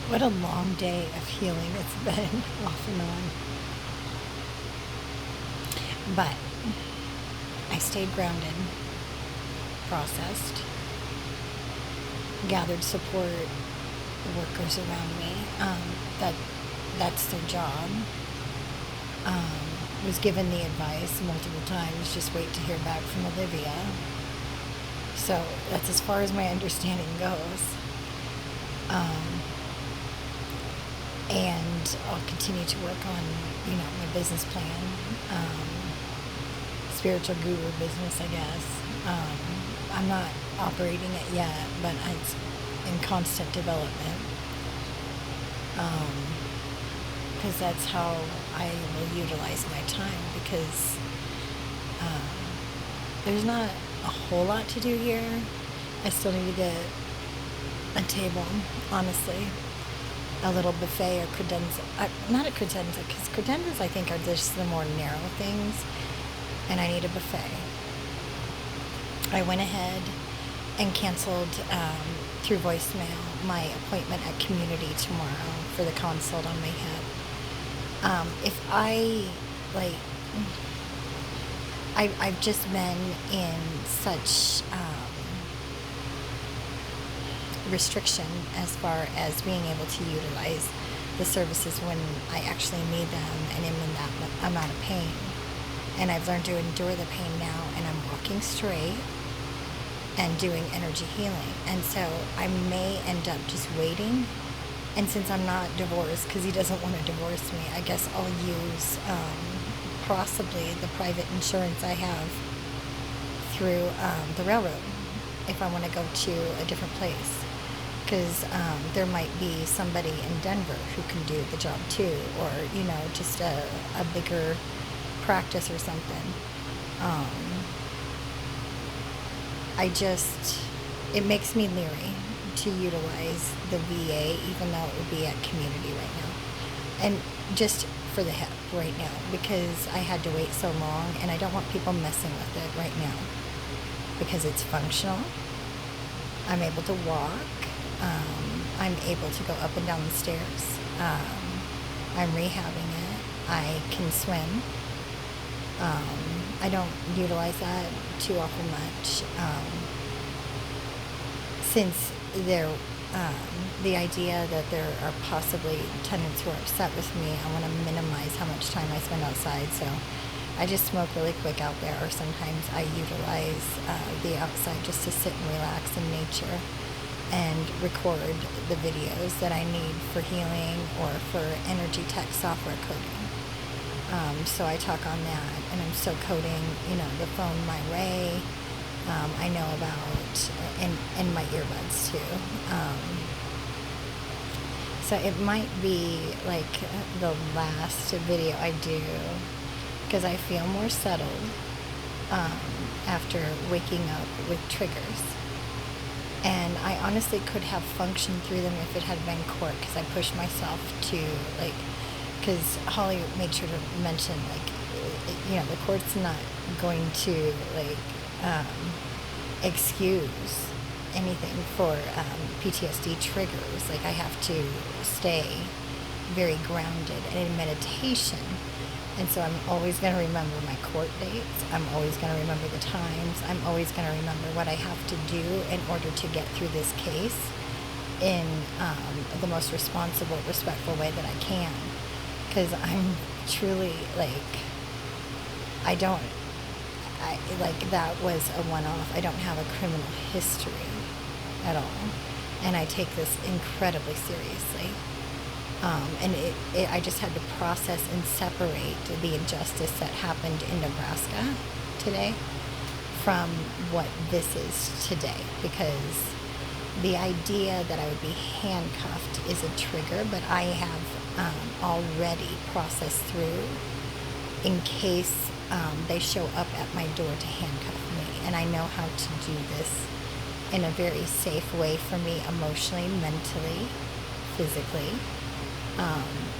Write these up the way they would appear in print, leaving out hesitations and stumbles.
What a long day of healing it's been, off and on. But I stayed grounded, processed, gathered support workers around me. That that's their job. Was given the advice multiple times, just wait to hear back from Olivia. So that's as far as my understanding goes. Um, and I'll continue to work on, my business plan, spiritual guru business, I guess. I'm not operating it yet, but it's in constant development. Because that's how I will utilize my time. Because there's not a whole lot to do here. I still need to get a table, honestly. A little buffet or credenza. Not a credenza, because credenzas I think are just the more narrow things, and I need a buffet. I went ahead and canceled through voicemail my appointment at Community tomorrow for the consult on my head. If I've just been in such restriction as far as being able to utilize the services when I actually need them and am in that amount of pain. And I've learned to endure the pain now, and I'm walking straight and doing energy healing. And so I may end up just waiting. And since I'm not divorced, because he doesn't want to divorce me, I guess I'll use possibly the private insurance I have through the railroad if I want to go to a different place. Because there might be somebody in Denver who can do the job too, or, just a bigger practice or something. It makes me leery to utilize the VA, even though it would be at Community right now. And just for the hip right now, because I had to wait so long, and I don't want people messing with it right now. Because it's functional. I'm able to walk. I'm able to go up and down the stairs. I'm rehabbing it. I can swim. I don't utilize that too often much. Since the idea that there are possibly tenants who are upset with me, I want to minimize how much time I spend outside. So I just smoke really quick out there, or sometimes I utilize the outside just to sit and relax in nature and record the videos that I need for healing or for energy tech software coding. So I talk on that, and I'm still coding, the phone my way. I know about, and my earbuds too. So it might be like the last video I do, because I feel more settled after waking up with triggers. And I honestly could have functioned through them if it had been court, because I pushed myself to, because Holly made sure to mention, the court's not going to, excuse anything for PTSD triggers. I have to stay very grounded and in meditation. And so I'm always going to remember my court dates. I'm always going to remember the times. I'm always going to remember what I have to do in order to get through this case in the most responsible, respectful way that I can. Because I'm truly, that was a one-off. I don't have a criminal history at all. And I take this incredibly seriously. And I just had to process and separate the injustice that happened in Nebraska today from what this is today. Because the idea that I would be handcuffed is a trigger, but I have already processed through in case they show up at my door to handcuff me. And I know how to do this in a very safe way for me, emotionally, mentally, physically.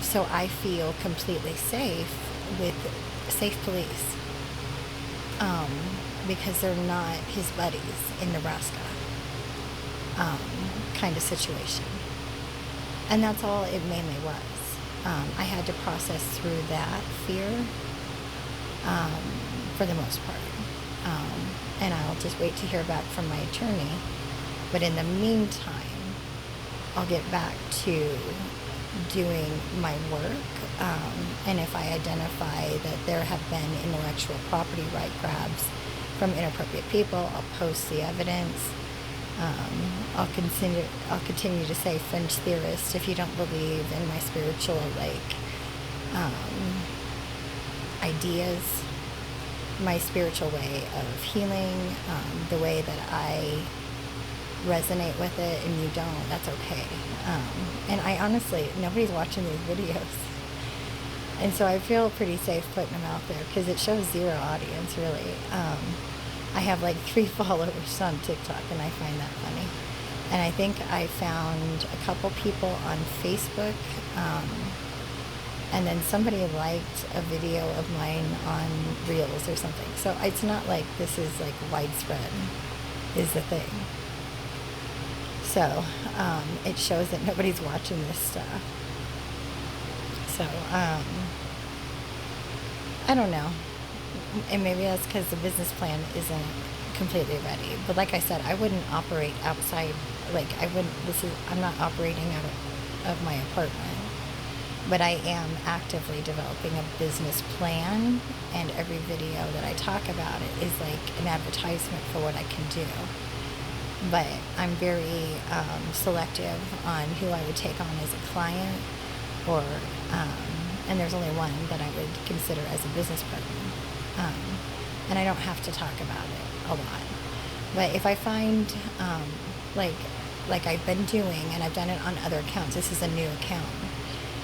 So I feel completely safe with safe police, because they're not his buddies in Nebraska, kind of situation. And that's all it mainly was. I had to process through that fear um, for the most part. And I'll just wait to hear back from my attorney. But in the meantime, I'll get back to doing my work. And if I identify that there have been intellectual property right grabs from inappropriate people, I'll post the evidence. I'll continue to say fringe theorist if you don't believe in my spiritual um, ideas, my spiritual way of healing, the way that I resonate with it, and you don't, that's okay. And I honestly, nobody's watching these videos. And so I feel pretty safe putting them out there because it shows zero audience, really. I have like 3 followers on TikTok, and I find that funny. And I think I found a couple people on Facebook, and then somebody liked a video of mine on Reels or something. So it's not like this is like widespread, is the thing. So it shows that nobody's watching this stuff. So I don't know. And maybe that's because the business plan isn't completely ready. But like I said, I wouldn't operate outside. Like I'm not operating out of my apartment. But I am actively developing a business plan, and every video that I talk about it is like an advertisement for what I can do. But I'm very selective on who I would take on as a client, or and there's only one that I would consider as a business partner. And I don't have to talk about it a lot. But if I find, like I've been doing, and I've done it on other accounts, this is a new account.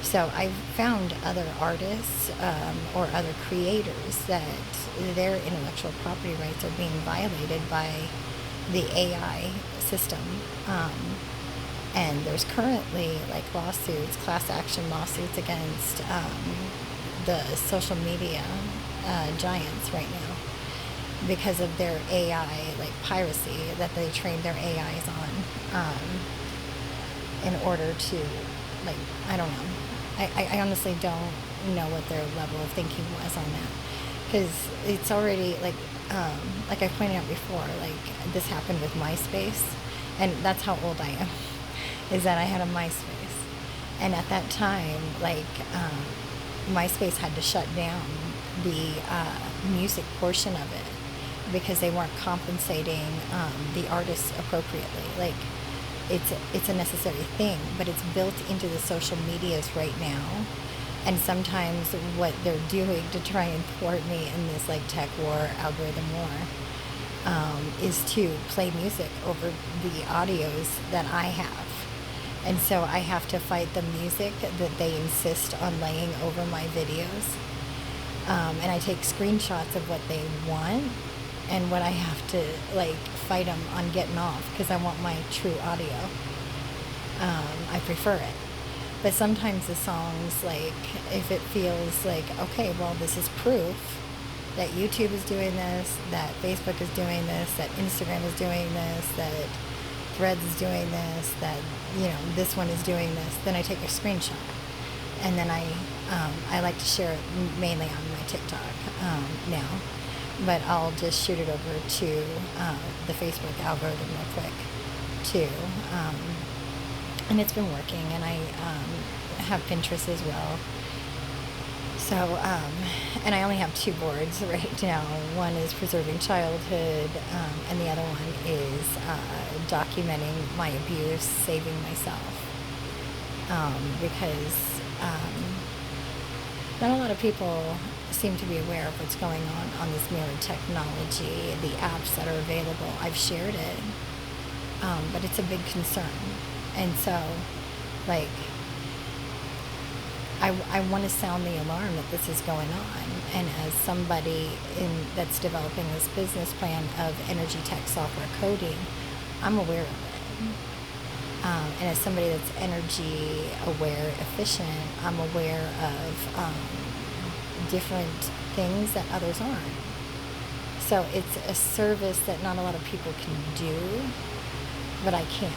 So I've found other artists or other creators that their intellectual property rights are being violated by the AI system. And there's currently like lawsuits, class action lawsuits against the social media giants right now because of their AI like piracy that they trained their AIs on in order to, like, I don't know. I honestly don't know what their level of thinking was on that, because it's already like I pointed out before, like this happened with MySpace, and that's how old I am, is that I had a MySpace, and at that time, like MySpace had to shut down the music portion of it because they weren't compensating the artists appropriately. Like it's a necessary thing, but it's built into the social medias right now. And sometimes what they're doing to try and thwart me in this like tech war, algorithm war, is to play music over the audios that I have. And so I have to fight the music that they insist on laying over my videos. And I take screenshots of what they want and what I have to like fight them on getting off because I want my true audio. I prefer it. But sometimes the songs, like, if it feels like, okay, well, this is proof that YouTube is doing this, that Facebook is doing this, that Instagram is doing this, that Threads is doing this, that, you know, this one is doing this, then I take a screenshot. And then I like to share it mainly on my TikTok now. But I'll just shoot it over to the Facebook algorithm real quick, too. And it's been working, and I have Pinterest as well. So, and I only have 2 boards right now. One is preserving childhood, and the other one is documenting my abuse, saving myself. Because not a lot of people seem to be aware of what's going on this mirror technology, the apps that are available. I've shared it, but it's a big concern. And so, like, I want to sound the alarm that this is going on. And as somebody that's developing this business plan of energy tech software coding, I'm aware of it. And as somebody that's energy aware, efficient, I'm aware of different things that others aren't. So it's a service that not a lot of people can do, but I can.